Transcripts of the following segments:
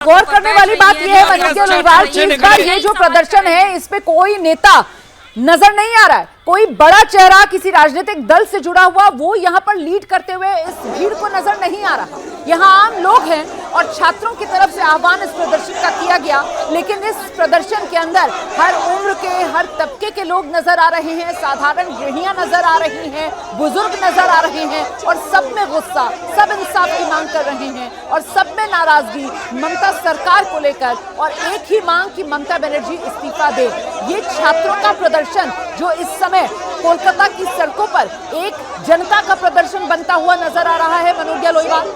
गौर करने वाली बात यह है मनोज लोहिवाल की इस बार ये जो प्रदर्शन है इस पे कोई नेता नजर नहीं आ रहा है। कोई बड़ा चेहरा किसी राजनीतिक दल से जुड़ा हुआ वो यहाँ पर लीड करते हुए इस भीड़ को नजर नहीं आ रहा। यहाँ आम लोग हैं और छात्रों की तरफ से आह्वान इस प्रदर्शन का किया गया, लेकिन इस प्रदर्शन के अंदर हर उम्र के हर तबके के लोग नजर आ रहे हैं। साधारण गृहियां नजर आ रही हैं, बुजुर्ग नजर आ रहे हैं और सब में गुस्सा, सब इंसाफ की मांग कर रहे हैं और सब में नाराजगी ममता सरकार को लेकर और एक ही मांग कि ममता बनर्जी इस्तीफा दे। ये छात्रों का प्रदर्शन जो इस समय कोलकाता की सड़कों पर एक जनता का प्रदर्शन बनता हुआ नजर आ रहा है। मनोज लोहिवाल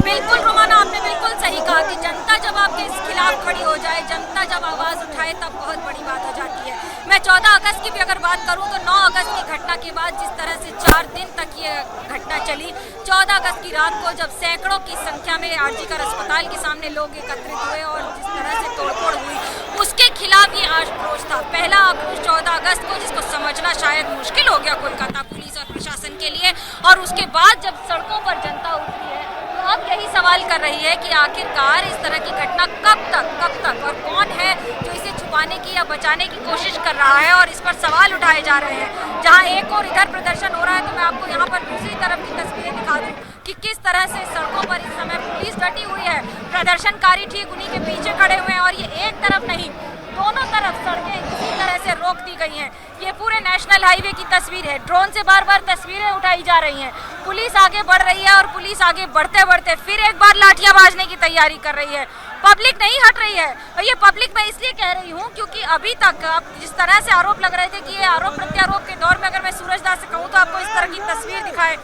बिल्कुल रोमाना, आपने बिल्कुल सही कहा कि जनता जब आपके इस खिलाफ खड़ी हो जाए, जनता जब आवाज उठाए तब बहुत बड़ी बात हो जाती है। मैं 14 अगस्त की भी अगर बात करूं तो 9 अगस्त की घटना के बाद जिस तरह से 4 दिन तक ये घटना चली, 14 अगस्त की रात को जब सैकड़ों की संख्या में आरजीकर अस्पताल के सामने लोग एकत्रित हुए और जिस तरह से तोड़फोड़ हुई, उसके खिलाफ ये आक्रोश था। पहला आक्रोश 14 अगस्त को, जिसको समझना शायद मुश्किल हो गया कोलकाता पुलिस और प्रशासन के लिए, और उसके बाद जब सड़कों पर जनता उतरी है तो अब यही सवाल कर रही है कि आखिरकार इस तरह की घटना कब तक और कौन है जो इसे छुपाने की या बचाने की कोशिश कर रहा है, और इस पर सवाल उठाए जा रहे हैं। जहां एक और इधर प्रदर्शन हो रहा है तो मैं आपको यहाँ पर दूसरी तरफ की तस्वीरें दिखा दूं कि किस तरह से सड़कों पर इस समय पुलिस डटी हुई है, प्रदर्शनकारी ठीक उन्हीं के पीछे खड़े हुए हैं और ये एक तरफ नहीं दोनों तरफ सड़कें इसी तरह से रोक दी गई हैं। ये पूरे नेशनल हाईवे की तस्वीर है, ड्रोन से बार तस्वीरें उठाई जा रही हैं। पुलिस आगे बढ़ रही है और पुलिस आगे बढ़ते बढ़ते फिर एक बार लाठियां बाजने की तैयारी कर रही है। पब्लिक नहीं हट रही है और ये पब्लिक मैं इसलिए कह रही हूँ क्योंकि अभी तक आप जिस तरह से आरोप लग रहे थे कि ये आरोप प्रत्यारोप के दौर में अगर मैं सूरजदास से कहूँ तो आपको इस तरह की तस्वीर दिखाए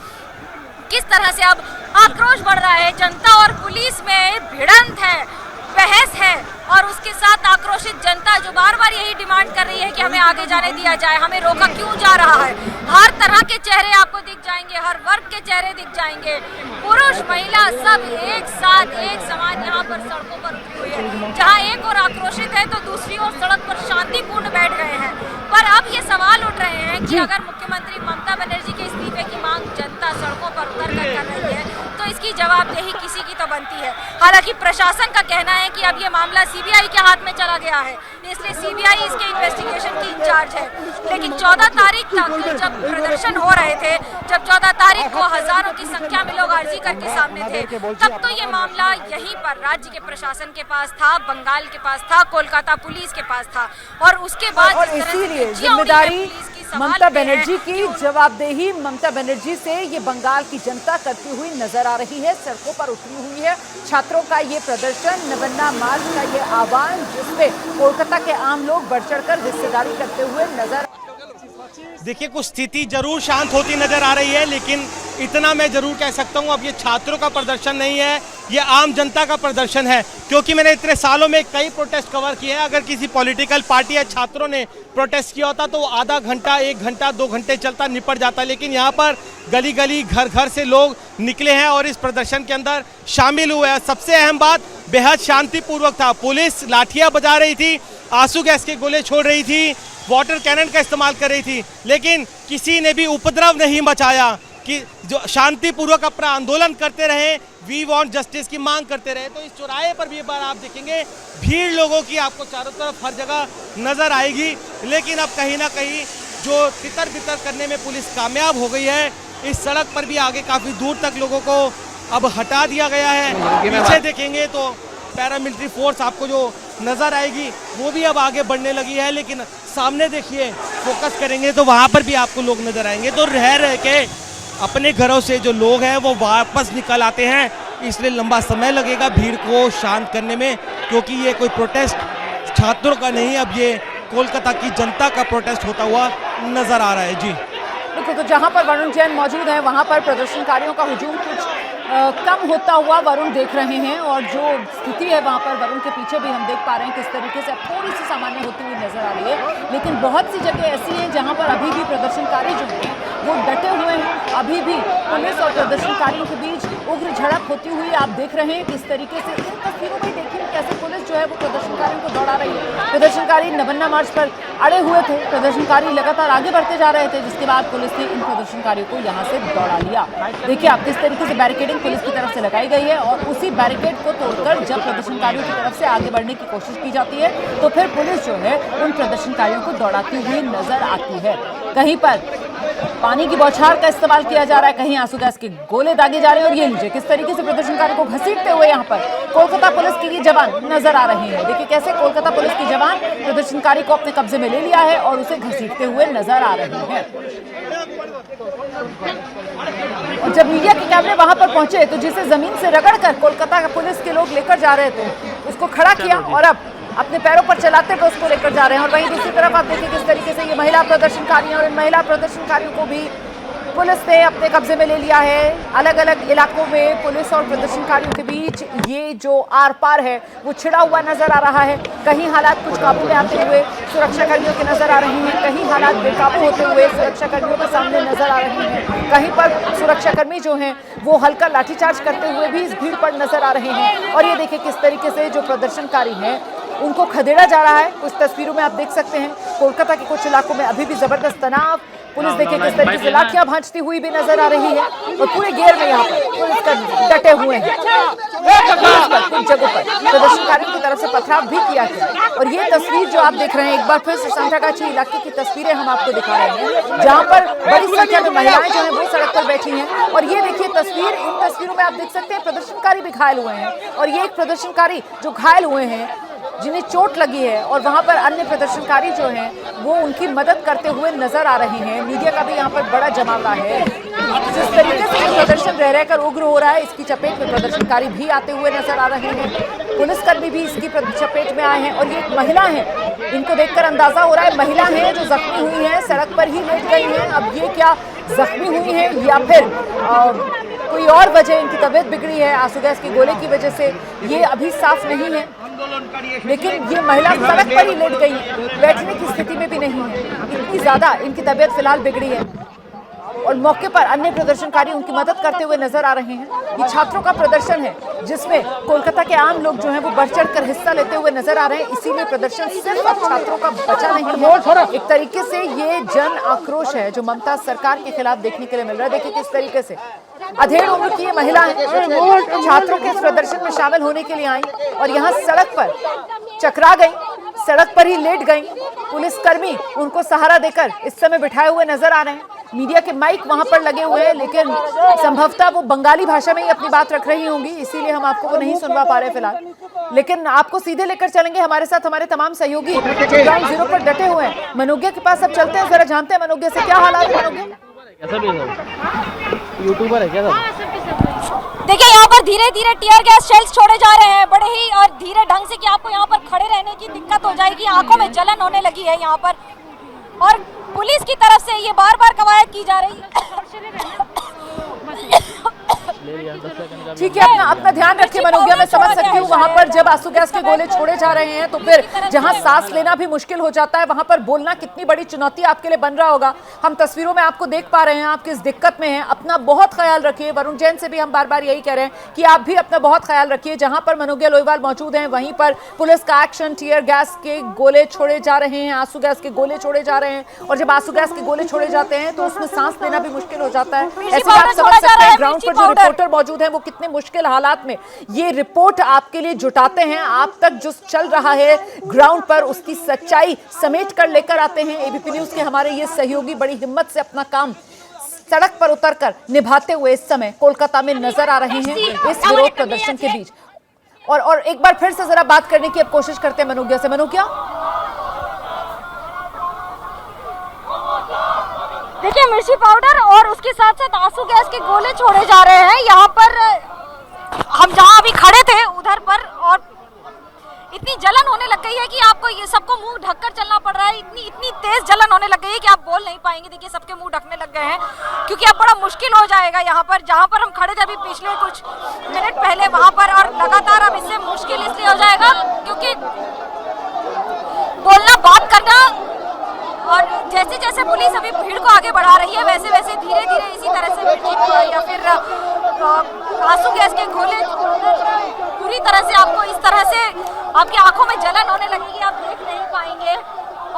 किस तरह से अब आक्रोश बढ़ रहा है। जनता और पुलिस में भिड़ंत है, बहस है और उसके साथ आक्रोशित जनता जो बार बार यही डिमांड कर रही है कि हमें आगे जाने दिया जाए, हमें रोका क्यों जा रहा है। हर तरह के चेहरे आपको दिख जाएंगे, हर वर्ग के चेहरे दिख जाएंगे, पुरुष महिला सब एक साथ एक समान यहाँ पर सड़कों पर उतरी हुई है। जहाँ एक और आक्रोशित है तो दूसरी ओर सड़क पर शांतिपूर्ण बैठ गए हैं। पर अब ये सवाल उठ रहे हैं कि अगर मुख्यमंत्री ममता बनर्जी के इस्तीफे की मांग जनता सड़कों पर उतर कर रही है तो इसकी जवाबदेही किसी की तो बनती है। हालांकि प्रशासन का कहना है कि अब ये मामला सीबीआई के हाथ में चला गया है, इसलिए सीबीआई इसके इन्वेस्टिगेशन की इंचार्ज है। लेकिन 14 तारीख तक जब प्रदर्शन हो रहे थे, जब 14 तारीख को हजारों की संख्या में लोग अर्जी करके सामने थे, तब तो ये मामला यहीं पर राज्य के प्रशासन के पास था, बंगाल के पास था, कोलकाता पुलिस के पास था और उसके बाद इसीलिए जिम्मेदारी ममता बनर्जी की, जवाबदेही ममता बनर्जी से ये बंगाल की जनता करती हुई नजर आ रही है। सड़कों पर उतरी हुई है। छात्रों का ये प्रदर्शन, नवन्ना मार्च का ये आह्वान, जिसमें कोलकाता के आम लोग बढ़ चढ़कर हिस्सेदारी करते हुए नजर। देखिए, कुछ स्थिति जरूर शांत होती नजर आ रही है, लेकिन इतना मैं जरूर कह सकता हूं अब ये छात्रों का प्रदर्शन नहीं है, ये आम जनता का प्रदर्शन है। क्योंकि मैंने इतने सालों में कई प्रोटेस्ट कवर किए हैं। अगर किसी पॉलिटिकल पार्टी या छात्रों ने प्रोटेस्ट किया होता तो आधा घंटा, 1 घंटा, 2 घंटे चलता, निपट जाता। लेकिन यहाँ पर गली गली, घर घर से लोग निकले हैं और इस प्रदर्शन के अंदर शामिल हुए हैं। सबसे अहम बात, बेहद शांतिपूर्वक था। पुलिस लाठियां बजा रही थी, आंसू गैस के गोले छोड़ रही थी, वाटर कैनन का इस्तेमाल कर रही थी, लेकिन किसी ने भी उपद्रव नहीं मचाया। कि जो शांतिपूर्वक अपना आंदोलन करते रहे, वी वांट जस्टिस की मांग करते रहे। तो इस चौराहे पर भी एक बार आप देखेंगे भीड़ लोगों की आपको चारों तरफ हर जगह नजर आएगी। लेकिन अब कहीं ना कहीं जो तितर बितर करने में पुलिस कामयाब हो गई है। इस सड़क पर भी आगे काफी दूर तक लोगों को अब हटा दिया गया है। पीछे देखेंगे तो पैरामिलिट्री फोर्स आपको जो नजर आएगी वो भी अब आगे बढ़ने लगी है। लेकिन सामने देखिए, फोकस करेंगे तो वहां पर भी आपको लोग नजर आएंगे। तो रह के अपने घरों से जो लोग हैं वो वापस निकल आते हैं, इसलिए लंबा समय लगेगा भीड़ को शांत करने में, क्योंकि ये कोई प्रोटेस्ट छात्रों का नहीं, अब ये कोलकाता की जनता का प्रोटेस्ट होता हुआ नजर आ रहा है। जी देखो, तो जहां पर वरुण जैन मौजूद हैं वहां पर प्रदर्शनकारियों का हुजूम कुछ कम होता हुआ वरुण देख रहे हैं और जो स्थिति है वहां पर वरुण के पीछे भी हम देख पा रहे हैं किस तरीके से अब थोड़ी सी सामान्य होती हुई नजर आ रही है। लेकिन बहुत सी जगह ऐसी हैं जहां पर अभी भी प्रदर्शनकारी जो हैं वो डटे हुए हैं। अभी भी पुलिस और प्रदर्शनकारियों के बीच उग्र झड़प होती हुई आप देख रहे हैं। किस तरीके से इन तस्वीरों में देखिए कैसे पुलिस जो है वो प्रदर्शनकारियों को दौड़ा रही है। प्रदर्शनकारी नवन्ना मार्च पर अड़े हुए थे, प्रदर्शनकारी लगातार आगे बढ़ते जा रहे थे, जिसके बाद पुलिस ने इन प्रदर्शनकारियों को यहाँ से दौड़ा लिया। देखिए आप किस तरीके से बैरिकेडिंग पुलिस की तरफ से लगाई गई है और उसी बैरिकेड को तोड़कर जब प्रदर्शनकारियों की तरफ से आगे बढ़ने की कोशिश की जाती है तो फिर पुलिस जो है उन प्रदर्शनकारियों को दौड़ाती हुई नजर आती है। कहीं पर पानी की बौछार का इस्तेमाल किया जा रहा है, कहीं आंसू गैस के गोले दागे जा रहे हैं और ये लीजिए किस तरीके से प्रदर्शनकारियों को घसीटते हुए यहाँ पर कोलकाता पुलिस की ये जवान नजर आ रहे हैं। देखिए कैसे कोलकाता पुलिस की जवान प्रदर्शनकारी को अपने कब्जे में ले लिया है और उसे घसीटते हुए नजर आ रहे हैं। और जब मीडिया के कैमरे वहां पर पहुंचे तो जिसे जमीन से रगड़कर कोलकाता पुलिस के लोग लेकर जा रहे थे उसको खड़ा किया और अब अपने पैरों पर चलाते हुए उसको लेकर जा रहे हैं। और वहीं दूसरी तरफ आप देखिए किस तरीके से ये महिला प्रदर्शनकारी और इन महिला प्रदर्शनकारियों को भी पुलिस ने अपने कब्जे में ले लिया है। अलग अलग इलाकों में पुलिस और प्रदर्शनकारियों के बीच ये जो आर पार है वो छिड़ा हुआ नजर आ रहा है। कहीं हालात कुछ काबू में आते हुए सुरक्षाकर्मियों के नजर आ रहे हैं, कहीं हालात बेकाबू होते हुए सुरक्षाकर्मियों के सामने नजर आ रहे हैं, कहीं पर सुरक्षाकर्मी जो हैं वो हल्का लाठीचार्ज करते हुए भी इस भीड़ पर नजर आ रहे हैं। और ये देखिए किस तरीके से जो प्रदर्शनकारी हैं उनको खदेड़ा जा रहा है। कुछ तस्वीरों में आप देख सकते हैं कोलकाता के कुछ इलाकों में अभी भी जबरदस्त तनाव। पुलिस देखिए किस तरीके से लाठियां भांजती हुई भी नजर आ रही है और पूरे घेर में यहाँ पर पुलिस का डटे हुए हैं। कुछ जगहों पर प्रदर्शनकारियों की तरफ से पथराव भी किया गया। और ये तस्वीर जो आप देख रहे हैं एक बार फिर से सांतरागाछी इलाके की तस्वीरें हम आपको दिखा रहे हैं जहाँ पर बड़ी संख्या में महिलाएं जो है वो सड़क पर बैठी हैं। और ये देखिए तस्वीर, इन तस्वीरों में आप देख सकते हैं प्रदर्शनकारी भी घायल हुए हैं और ये एक प्रदर्शनकारी जो घायल हुए हैं जिन्हें चोट लगी है और वहां पर अन्य प्रदर्शनकारी जो हैं वो उनकी मदद करते हुए नजर आ रहे हैं। मीडिया का भी यहाँ पर बड़ा जमावड़ा है। जिस तरीके से प्रदर्शन रह रहकर उग्र हो रहा है इसकी चपेट में प्रदर्शनकारी भी आते हुए नजर आ रहे हैं, पुलिसकर्मी भी इसकी चपेट में आए हैं। और ये एक महिला है, इनको देखकर अंदाजा हो रहा है महिला है जो जख्मी हुई है, सड़क पर ही लेट गई है। अब ये क्या जख्मी हुई है या फिर कोई और वजह, इनकी तबीयत बिगड़ी है आंसू गैस के गोले की वजह से, ये अभी साफ नहीं है। लेकिन ये महिला सड़क पर ही लेट गई है, बैठने की स्थिति में भी नहीं है, इतनी ज्यादा इनकी तबीयत फिलहाल बिगड़ी है। और मौके पर अन्य प्रदर्शनकारी उनकी मदद करते हुए नजर आ रहे हैं। ये छात्रों का प्रदर्शन है जिसमें कोलकाता के आम लोग जो हैं वो बढ़ चढ़कर हिस्सा लेते हुए नजर आ रहे हैं। इसीलिए प्रदर्शन सिर्फ अब छात्रों का बचा नहीं है, एक तरीके से ये जन आक्रोश है जो ममता सरकार के खिलाफ देखने के लिए मिल रहा है। देखिए किस तरीके से अधेड़ उम्र की ये महिलाएं छात्रों के इस प्रदर्शन में शामिल होने के लिए आई और यहाँ सड़क पर चकरा गई, सड़क पर ही लेट गई। पुलिसकर्मी उनको सहारा देकर इस समय बिठाए हुए नजर आ रहे हैं। मीडिया के माइक वहां पर लगे हुए हैं लेकिन संभवतः वो बंगाली भाषा में ही अपनी बात रख रही होंगी, इसीलिए हम आपको वो नहीं सुनवा पा रहे फिलहाल। लेकिन आपको सीधे लेकर चलेंगे हमारे साथ हमारे तमाम सहयोगी ग्राउंड जीरो पर डटे हुए हैं। मनोज्ञा के पास अब चलते हैं, जरा जानते हैं मनोज्ञा से क्या हालात है। मनोज्ञा यूट्यूबर है क्या? देखिए यहाँ पर धीरे धीरे टीयर गैस शेल्स छोड़े जा रहे हैं बड़े ही और धीरे ढंग से कि आपको यहाँ पर खड़े रहने की दिक्कत हो जाएगी, आंखों में जलन होने लगी है यहाँ पर। और पुलिस की तरफ से ये बार बार कवायद की जा रही है। ठीक है, अपना ध्यान रखिए मनोज्ञा, मैं समझ सकती हूँ वहां पर जब आंसू गैस के गोले छोड़े जा रहे हैं तो फिर जहां सांस लेना भी मुश्किल हो जाता है वहां पर बोलना कितनी बड़ी चुनौती आपके लिए बन रहा होगा। हम तस्वीरों में आपको देख पा रहे हैं, आप किस दिक्कत में हैं। अपना बहुत ख्याल रखिए। वरुण जैन से भी हम बार बार यही कह रहे हैं कि आप भी अपना बहुत ख्याल रखिए। जहां पर मनोज्ञा लोईवाल मौजूद हैं वहीं पर पुलिस का एक्शन, टीयर गैस के गोले छोड़े जा रहे हैं, आंसू गैस के गोले छोड़े जा रहे हैं। और जब आंसू गैस के गोले छोड़े जाते हैं तो उसमें सांस लेना भी मुश्किल हो जाता है। ऐसे आप समझ सकते हैं ग्राउंड पर जो रिपोर्टर मौजूद हैं वो कितने मुश्किल हालात में ये रिपोर्ट आपके लिए जुटाते हैं। आप तक जो चल रहा है ग्राउंड पर उसकी सच्चाई समेट कर लेकर आते हैं। एबीपी न्यूज के हमारे ये सहयोगी बड़ी हिम्मत से अपना काम सड़क पर उतरकर निभाते हुए इस समय कोलकाता में नजर आ रहे हैं इस विरोध प्रदर्शन के बीच। और एक बार फिर से जरा बात करने की अब कोशिश करते हैं मनोज्ञा से। मनोज्ञा, देखिए मिर्ची पाउडर और उसके साथ साथ आंसू गैस के गोले छोड़े जा रहे हैं। यहाँ पर हम जहाँ अभी खड़े थे उधर पर और इतनी जलन होने लग गई है कि आपको ये सबको मुंह ढककर चलना पड़ रहा है। इतनी तेज जलन होने लग गई है कि आप बोल नहीं पाएंगे। देखिए सबके मुंह ढकने लग गए हैं क्योंकि अब बड़ा मुश्किल हो जाएगा यहाँ पर। जहाँ पर हम खड़े थे अभी पिछले कुछ मिनट पहले वहाँ पर, और लगातार अब इससे मुश्किल इसलिए हो जाएगा क्योंकि बोलना, बात करना और जैसे जैसे जैसे पुलिस अभी भीड़ को आगे बढ़ा रही है, वैसे वैसे धीरे धीरे इसी तरह से मिर्ची या फिर आंसू गैस के गोले पूरी तरह से आपको इस तरह से आपकी आंखों में जलन होने लगेगी, आप देख नहीं पाएंगे।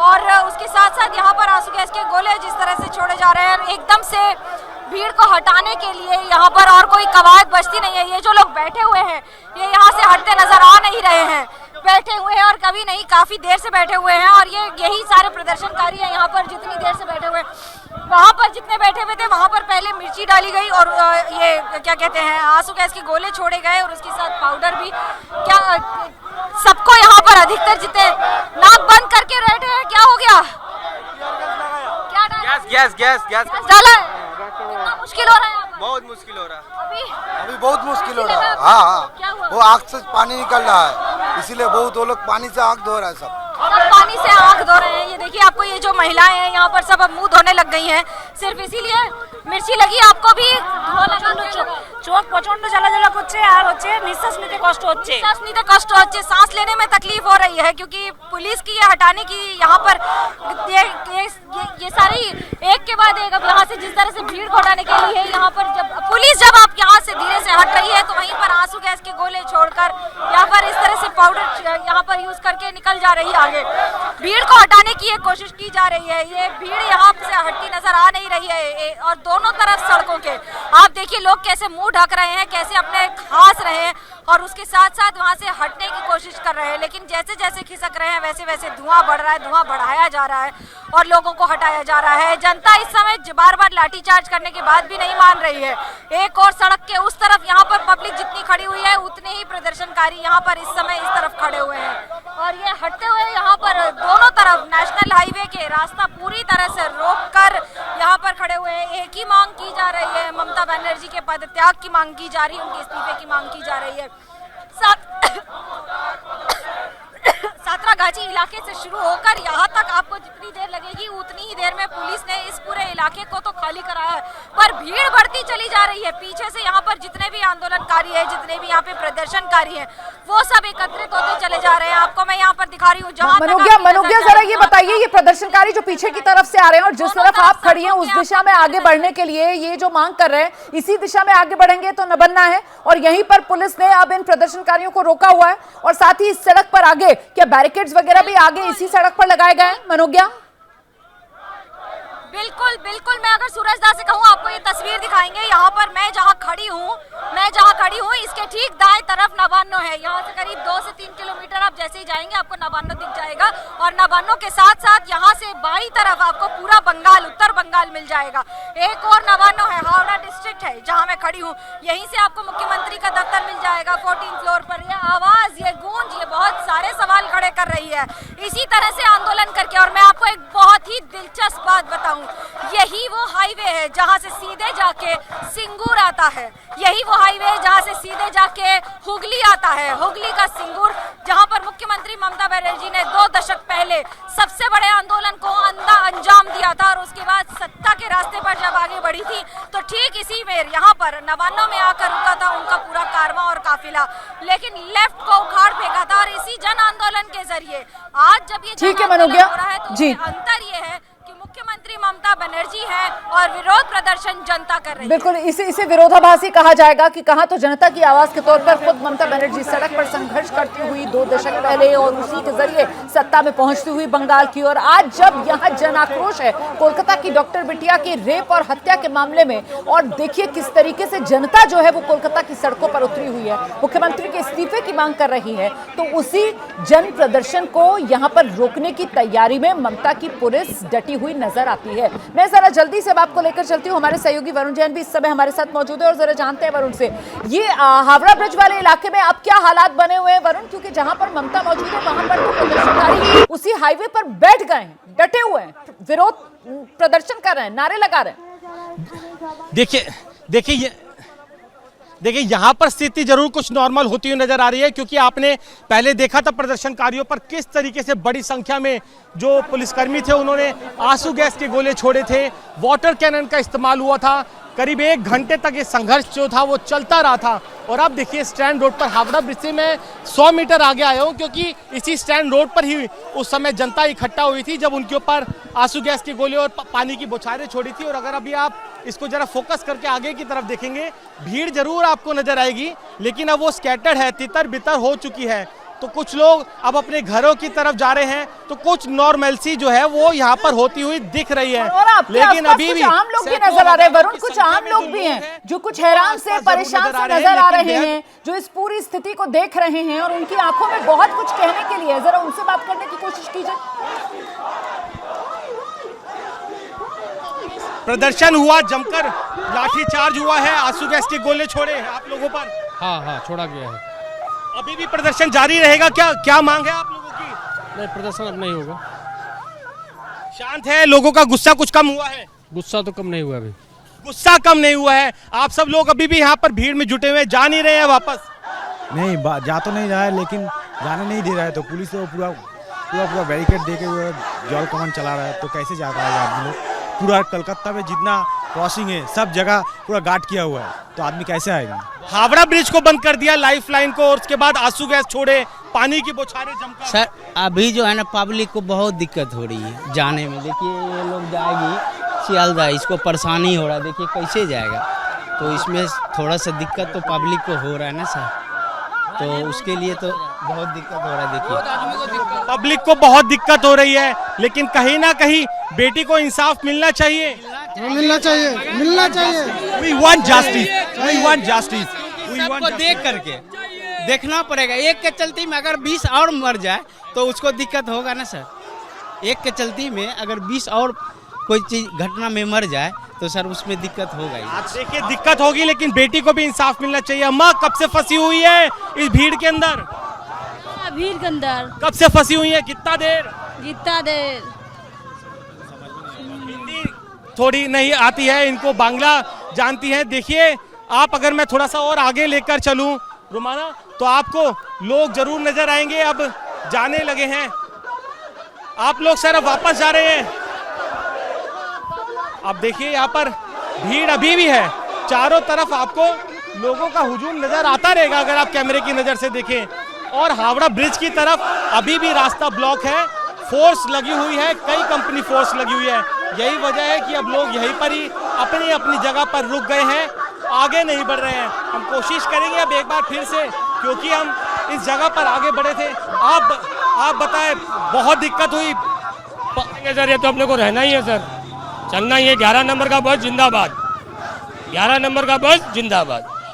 और उसके साथ साथ यहाँ पर आंसू गैस के गोले जिस तरह से छोड़े जा रहे हैं, एकदम से भीड़ को हटाने के लिए यहाँ पर और कोई कवायद बचती नहीं है। ये जो लोग बैठे हुए हैं ये यहाँ से हटते नजर आ नहीं रहे हैं, बैठे हुए हैं और कभी नहीं, काफी देर से बैठे हुए हैं। और ये यही सारे प्रदर्शनकारी हैं यहाँ पर, जितनी देर से बैठे हुए, वहां पर जितने बैठे हुए थे वहां पर पहले मिर्ची डाली गई और ये क्या कहते हैं आंसू गैस के गोले छोड़े गए और उसके साथ पाउडर भी। क्या सबको यहाँ पर अधिकतर जितने नाक बंद करके बैठे हैं, क्या हो गया? क्या डाला? गैस डाला है? कितना मुश्किल हो रहा है यहाँ पर? बहुत मुश्किल हो रहा है। अभी बहुत मुश्किल हो रहा है। हाँ, हाँ क्या हुआ? वो आँख से पानी निकल रहा है, इसीलिए बहुत वो लोग पानी से आँख धो रहा है सब पानी से आंख धो रहे हैं। ये देखिए आपको ये जो महिलाएं हैं यहाँ पर सब अब मुंह धोने लग गई हैं, सिर्फ इसीलिए मिर्ची लगी। आपको भी চোখ প্রচন্ড জ্বালা জ্বালা করছে আর হচ্ছে নিঃশ্বাস নিতে কষ্ট হচ্ছে। सांस नीते कष्ट होते, सांस लेने में तकलीफ हो रही है क्योंकि पुलिस की ये हटाने की यहाँ पर ये सारी एक के बाद एक अब यहाँ से जिस तरह से भीड़ को हटाने के लिए यहाँ पर जब आप यहाँ से धीरे से हट रही है तो वहीं पर आंसू गैस के गोले छोड़कर यहाँ पर इस तरह से पाउडर यहाँ पर यूज करके निकल जा रही है आगे। भीड़ को हटाने की कोशिश की जा रही है। ये भीड़ यहाँ से हटती नजर आ नहीं रही है और दोनों तरफ सड़कों के आप देखिए लोग कैसे मुंह ढक रहे हैं, कैसे अपने खांस रहे हैं और उसके साथ साथ वहां से हटने की कोशिश कर रहे हैं। लेकिन जैसे जैसे खिसक रहे हैं वैसे वैसे धुआं बढ़ रहा है, धुआं बढ़ाया जा रहा है और लोगों को हटाया जा रहा है। जनता इस समय बार बार लाठीचार्ज करने के बाद भी नहीं मान रही है। एक और सड़क के उस तरफ यहाँ पर पब्लिक जितनी खड़ी हुई है उतने ही प्रदर्शनकारी यहाँ पर इस समय इस तरफ खड़े हुए हैं और ये हटते हुए यहाँ पर दोनों तरफ नेशनल हाईवे के रास्ता पूरी तरह से रोक कर यहाँ पर खड़े हुए हैं। एक ही मांग की जा रही है, ममता बनर्जी के पदत्याग की मांग की जा रही है, उनके इस्तीफे की मांग की जा रही है। सातरागाछी इलाके से शुरू होकर यहाँ तक आपको जितनी देर लगेगी उतनी ही देर में पुलिस ने इस पूरे इलाके को तो खाली कराया है, पर भीड़ बढ़ती चली जा रही है। पीछे से यहाँ पर जितने भी आंदोलनकारी है, जितने भी यहाँ पे प्रदर्शनकारी हैं, वो सब एकत्रित होते चले जा रहे हैं। आपको मैं यहाँ पर दिखा रही हूँ जहाँ मनोज्ञा जरा ये बताइए, ये प्रदर्शनकारी जो पीछे की तरफ से आ रहे हैं और जिस तरफ आप खड़ी हैं उस दिशा में आगे बढ़ने के लिए ये जो मांग कर रहे हैं, इसी दिशा में आगे बढ़ेंगे तो न बनना है और यहीं पर पुलिस ने अब इन प्रदर्शनकारियों को रोका हुआ है और साथ ही इस सड़क पर आगे क्या बैरिकेड्स वगैरह भी आगे इसी सड़क पर लगाए गए हैं? मनोज्ञा बिल्कुल बिल्कुल, मैं अगर सूरजदास से कहूँ आपको ये तस्वीर दिखाएंगे। यहाँ पर मैं जहाँ खड़ी हूँ इसके ठीक दाएं तरफ नवान्नो है। यहाँ से करीब 2 से 3 किलोमीटर आप जैसे ही जाएंगे आपको नवान्नो दिख जाएगा और नवान्नो के साथ साथ यहाँ से बाईं तरफ आपको पूरा बंगाल, उत्तर बंगाल मिल जाएगा। एक और नवान्नो है, हावड़ा डिस्ट्रिक्ट है जहाँ मैं खड़ी हूँ, यहीं से आपको मुख्यमंत्री का दफ्तर मिल जाएगा 14 फ्लोर पर। ये आवाज, ये गूंज, ये बहुत सारे सवाल खड़े कर रही है इसी तरह से आंदोलन करके। और मैं आपको एक बहुत ही दिलचस्प बात बताऊं, यही वो हाईवे है जहां से सीधे जाके सिंगूर आता है, यही वो हाईवे है जहां से सीधे जाके हुगली आता है, हुगली का सिंगूर, जहां पर मुख्यमंत्री ममता बनर्जी ने 2 दशक पहले सबसे बड़े आंदोलन को अंजाम दिया था और उसके बाद सत्ता के रास्ते पर जब आगे बढ़ी थी तो ठीक इसी में यहाँ पर नवान्नो में आकर रुका था उनका पूरा कारवां और काफिला, लेकिन लेफ्ट को उखाड़ फेंका था। और इसी जन आंदोलन के जरिए आज जब ये ठीक है मनोज्ञा हो रहा है तो जी, अंतर ये है कि मुख्यमंत्री ममता बनर्जी है और विरोध प्रदर्शन जनता कर रही है। बिल्कुल इसे विरोधाभासी कहा जाएगा कि कहां तो जनता की आवाज के तौर पर खुद ममता बनर्जी सड़क पर संघर्ष करती हुई 2 दशक पहले और उसी के जरिए सत्ता में पहुंचती हुई बंगाल की, और आज जब यहां जन आक्रोश है कोलकाता की डॉक्टर बिटिया की रेप और हत्या के मामले में, और देखिए किस तरीके से जनता जो है वो कोलकाता की सड़कों पर उतरी हुई है, मुख्यमंत्री के इस्तीफे की मांग कर रही है, तो उसी जन प्रदर्शन को यहां पर रोकने की तैयारी में ममता की पुलिस डटी हुई नजर आती है। मैं जरा जल्दी से आपको लेकर चलती हूँ, हमारे सहयोगी वरुण जैन भी इस समय हमारे साथ मौजूद है और जरा जानते हैं वरुण से ये हावड़ा ब्रिज वाले इलाके में अब क्या हालात बने हुए हैं वरुण, क्योंकि जहां पर ममता मौजूद है वहां पर तो प्रदर्शनकारी उसी हाईवे पर बैठ गए हैं, डटे हुए हैं, विरोध प्रदर्शन कर रहे हैं, नारे लगा रहे हैं। देखिए देखिए यहाँ पर स्थिति जरूर कुछ नॉर्मल होती हुई नजर आ रही है, क्योंकि आपने पहले देखा था प्रदर्शनकारियों पर किस तरीके से बड़ी संख्या में जो पुलिसकर्मी थे उन्होंने आंसू गैस के गोले छोड़े थे, वाटर कैनन का इस्तेमाल हुआ था। करीब 1 घंटे तक ये संघर्ष जो था वो चलता रहा था। और अब देखिए स्टैंड रोड पर हावड़ा ब्रिज से मैं 100 मीटर आगे आया हूँ, क्योंकि इसी स्टैंड रोड पर ही उस समय जनता इकट्ठा हुई थी जब उनके ऊपर आंसू गैस के गोले और पानी की बौछारें छोड़ी थी। और अगर अभी आप इसको जरा फोकस करके आगे की तरफ देखेंगे, भीड़ जरूर आपको नजर आएगी, लेकिन अब वो स्कैटर्ड है, तितर बितर हो चुकी है। तो कुछ लोग अब अपने घरों की तरफ जा रहे हैं, तो कुछ नॉर्मलसी जो है वो यहाँ पर होती हुई दिख रही है। और आपके लेकिन आसपास अभी कुछ भी आम लोग भी नजर आ रहे हैं वरुण, कुछ आम लोग भी हैं जो कुछ हैरान से परेशान से नजर आ रहे हैं, जो इस पूरी स्थिति को देख रहे हैं और उनकी आंखों में बहुत कुछ कहने के लिए है। जरा उनसे बात करने की कोशिश कीजिए। प्रदर्शन हुआ, जमकर लाठीचार्ज हुआ है, आंसू गैस के गोले छोड़े हैं आप लोगों पर। हाँ छोड़ा गया है। अभी भी प्रदर्शन जारी रहेगा क्या? क्या मांग है आप लोगों की? नहीं, प्रदर्शन अब नहीं होगा। शांत है, लोगों का गुस्सा कुछ कम हुआ है? गुस्सा तो कम नहीं हुआ अभी। गुस्सा कम नहीं हुआ है। आप सब लोग अभी भी यहाँ पर भीड़ में जुटे हुए जा नहीं रहे हैं वापस? नहीं, जा तो नहीं रहा है, लेकिन जाने नहीं दे रहा है। तो पुलिस तो पूरा बैरिकेड दे के जल कमान चला रहा है, तो कैसे जा पाएगा आदमी लोग? पूरा कलकत्ता में जितना क्रॉसिंग है सब जगह पूरा गार्ड किया हुआ है, तो आदमी कैसे आएगा? हावड़ा ब्रिज को बंद कर दिया, लाइफ लाइन को, और उसके बाद आंसू गैस छोड़े, पानी की बौछारें जमकर। सर अभी जो है ना पब्लिक को बहुत दिक्कत हो रही है जाने में। देखिए ये लोग जाएगी सियालदह, इसको परेशानी हो रहा है, देखिए कैसे जाएगा। तो इसमें थोड़ा सा दिक्कत तो पब्लिक को हो रहा है ना सर, तो उसके लिए तो बहुत दिक्कत हो रहा है। देखिए पब्लिक को बहुत दिक्कत हो रही है, लेकिन कहीं ना कहीं बेटी को इंसाफ मिलना चाहिए। मिलना चाहिए। We want justice. सबको देख करके देखना पड़ेगा। एक के चलती में अगर 20 और मर जाए तो उसको दिक्कत होगा ना सर। एक के चलती में अगर 20 और कोई चीज घटना में मर जाए तो सर उसमें दिक्कत होगा ही। देखिए दिक्कत होगी, लेकिन बेटी को भी इंसाफ मिलना चाहिए। अम्मा कब से फंसी हुई है इस भीड़ के अंदर? भीड़ के अंदर कब से फंसी हुई है? कितना देर? जितना देर हिंदी थोड़ी नहीं आती है इनको, बांग्ला जानती हैं। देखिए आप, अगर मैं थोड़ा सा और आगे लेकर चलूं रुमाना, तो आपको लोग जरूर नजर आएंगे। अब जाने लगे हैं आप लोग, सर अब वापस जा रहे हैं। अब देखिए यहाँ पर भीड़ अभी भी है, चारों तरफ आपको लोगों का हुजूम नजर आता रहेगा अगर आप कैमरे की नजर से देखें। और हावड़ा ब्रिज की तरफ अभी भी रास्ता ब्लॉक है, फोर्स लगी हुई है, कई कंपनी फोर्स लगी हुई है। यही वजह है कि अब लोग यहीं पर ही अपनी अपनी जगह पर रुक गए हैं, आगे नहीं बढ़ रहे हैं। हम कोशिश करेंगे अब एक बार फिर से, क्योंकि हम इस जगह पर आगे बढ़े थे। आप बताएं, बहुत दिक्कत हुई सर ये तो अपने को रहना ही है सर, चलना ही है। 11 नंबर का बस जिंदाबाद, 11 नंबर का बस जिंदाबाद।